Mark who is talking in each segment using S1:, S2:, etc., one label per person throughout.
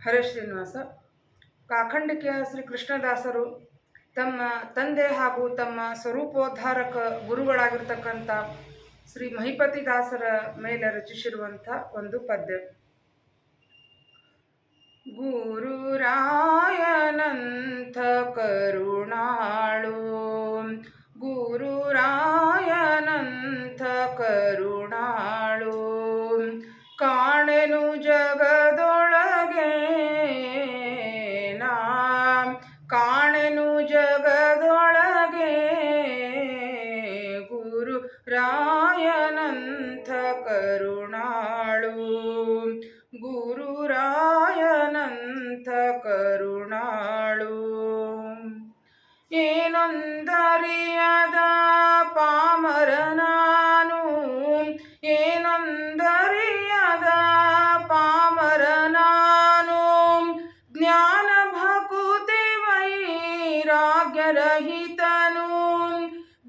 S1: ಹರೇ ಶ್ರೀನಿವಾಸ. ಕಾಖಂಡಿಕೆಯ ಶ್ರೀ ಕೃಷ್ಣದಾಸರು ತಮ್ಮ ತಂದೆ ಹಾಗೂ ತಮ್ಮ ಸ್ವರೂಪೋದ್ಧಾರಕ ಗುರುಗಳಾಗಿರ್ತಕ್ಕಂಥ ಶ್ರೀ ಮಹಿಪತಿ ದಾಸರ ಮೇಲೆ ರಚಿಸಿರುವಂಥ ಒಂದು ಪದ್ಯ. ಗುರುರಾಯನಂಥ ಕರುಣಾಳು, ಗುರುರಾಯನಂಥ ಕರುಣಾಳು, ಕಾಣೆನು ಜಗದೊಳಗೆ ನಾ, ಕಾಣೆನು ಜಗದೊಳಗೆ ಗುರು ರಾಯನಂಥ ಕರುಣಾಳು, ಗುರು ರಾಯನಂಥ ಕರುಣಾಳು. ಏನೊಂದರಿಯದ ಪಾಮರ ನಾನು, ಏನೊಂದರಿಯದ ಪಾಮರ ನಾನು, ಜ್ಞಾನ ಭಕುತಿ ವೈರಾಗ್ಯರಹಿತನು,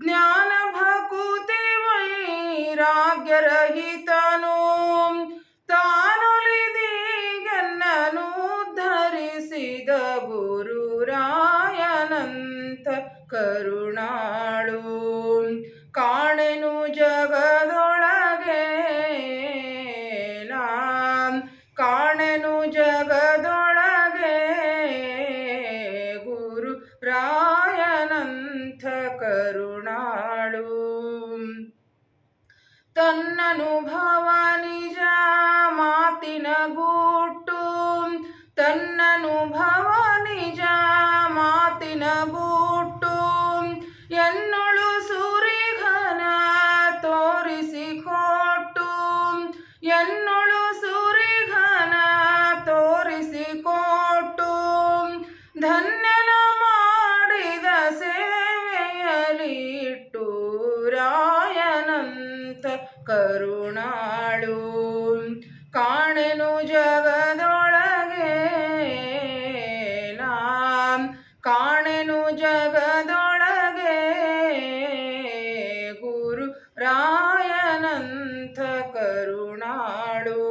S1: ಜ್ಞಾನ ಭಕುತಿ ವೈರಾಗ್ಯರಹಿತನು, ತಾನೊಲಿದೀಗೆನ್ನನು ಧರಿಸಿದ ಗುರು ರಾಯನಂಥ ಕರುಣಾಳು, ಕಾಣೆನು ಜಗದೊಳಗೆ ನಾ, ಕಾಣೆನು ಜಗದೊಳಗೆ ಗುರು ರಾಯನಂಥ ಕರುಣಾಳು. ತನ್ನನುಭವ ನಿಜ ಮಾತಿನ ಗೂಟು, ತನ್ನನುಭವ ನಿಜ ಮಾತಿನ ಗೂಟು, ಎನ್ನೊಳು ಸುರಿಘನ ತೋರಿಸಿಕೊಟ್ಟು, ಎನ್ನೊಳು ಸುರಿಘನ ತೋರಿಸಿಕೊಟ್ಟು, ಧನ್ಯನ ಮಾಡಿದ ಸೇವೆಯಲಿಟ್ಟು ರಾಯನಂಥ ಕರುಣಾಳು, ಕಾಣೆನು ಜಗದೊಳಗೆ ನಾ, ಕಾಣೆನು ಜಗದೊಳಗೆ ಗುರು ರಾಯನಂಥ ಕರುಣಾಳು.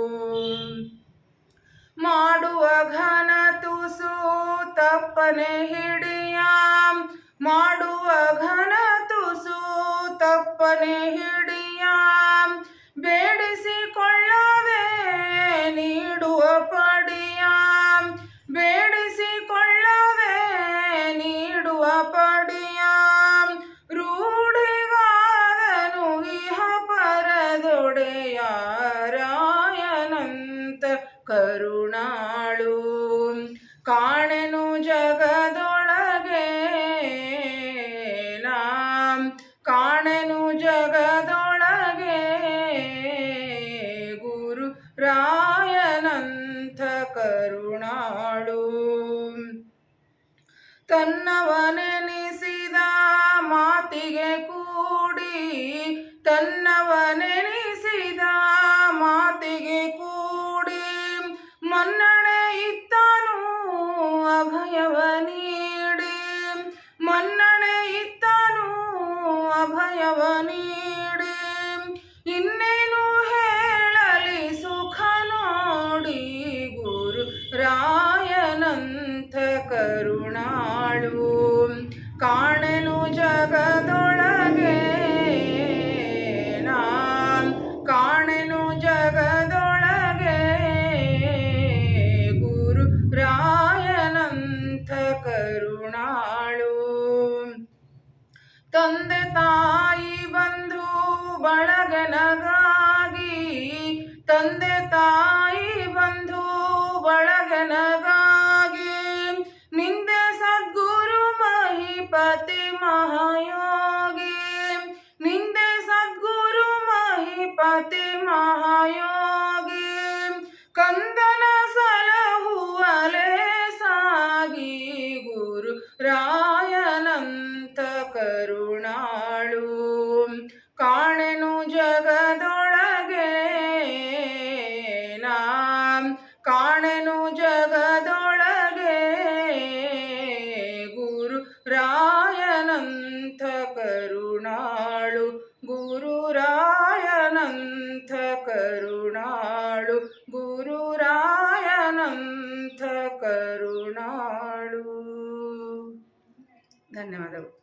S1: ಮಾಡುವ ಘನ ತುಸು ತಪ್ಪನೆ ಹಿಡಿಯ, ಮಾಡುವ ಘನ ತುಸು ತಪ್ಪನೆ ಹಿಡಿಯ, ಬೇಡಿಸಿಕೊಳ್ಳದೆ ನೀಡುವ ಪಡಿಯ, ಬೇಡಿಸಿಕೊಳ್ಳದೆ ನೀಡುವ ಪಡಿಯ, ರೂಢಿಗಾದನು ಇಹ ಪರದೊಡೆಯ ರಾಯನಂಥ ಕರುಣಾಳು, ಕಾಣೆನು ಜಗದೊಳಗೆ ನಾ, ಕಾಣೆನು ಜಗದೊಳಗೆ ಗುರು ರಾಯನಂಥ ಕರುಣಾಳು. ತನ್ನವನೆನಿಸಿದ ಮಾತಿಗೆ ಕೂಡಿ, ತನ್ನವನೆನಿಸಿದ ಮಾತಿಗೆ ಕೂಡಿ, ಮನ್ನಣೆ ಇತ್ತನು ಅಭಯವ ನೀಡಿ, ಮನ್ನಣೆ ಇತ್ತನು ಅಭಯವ ನೀಡಿ, ಇನ್ನೇನು ಹೇಳಲಿ ಸುಖ ನೋಡಿ ಗುರು ರಾಯನಂಥ ಕರುಣಾಳು, ಕಾಣೆನು ಜಗದೊಳಗೆ ನಾ, ಕಾಣೆನು ಜಗದೊಳಗೆ ಗುರು ರಾಯನಂಥ ಕರುಣಾಳು. ತಂದೆ ತಾಯಿ ಬಂಧು ಬಳಗನಗಾಗಿ, ತಂದೆ ತಾಯಿ ಬಂಧು ಬಳಗನಗಾಗಿ, ನಿಂದೆ ಸದ್ಗುರು ಮಹಿಪತಿ ಮಹಾಯೋಗಿ, ನಿಂದೆ ಸದ್ಗುರು ಮಹಿಪತಿ ಮಹಾಯೋಗಿ, ಕಂದನ ಸಲಹುವಲೆ ಸಾಗಿ ಗುರು ರಾಯನಂಥ ಕರುಣಾಳು, ಕಾಣೆನು ಜಗದೊಳಗೆ ನಾ, ಕಾಣೆನು ಜಗದೊಳಗೆ ಗುರು ರಾಯನಂಥ ಕರುಣಾಳು, ಗುರು ರಾಯನಂಥ ಕರುಣಾಳು, ಗುರು ರಾಯನಂಥ ಕರುಣಾಳು. ಧನ್ಯವಾದಗಳು.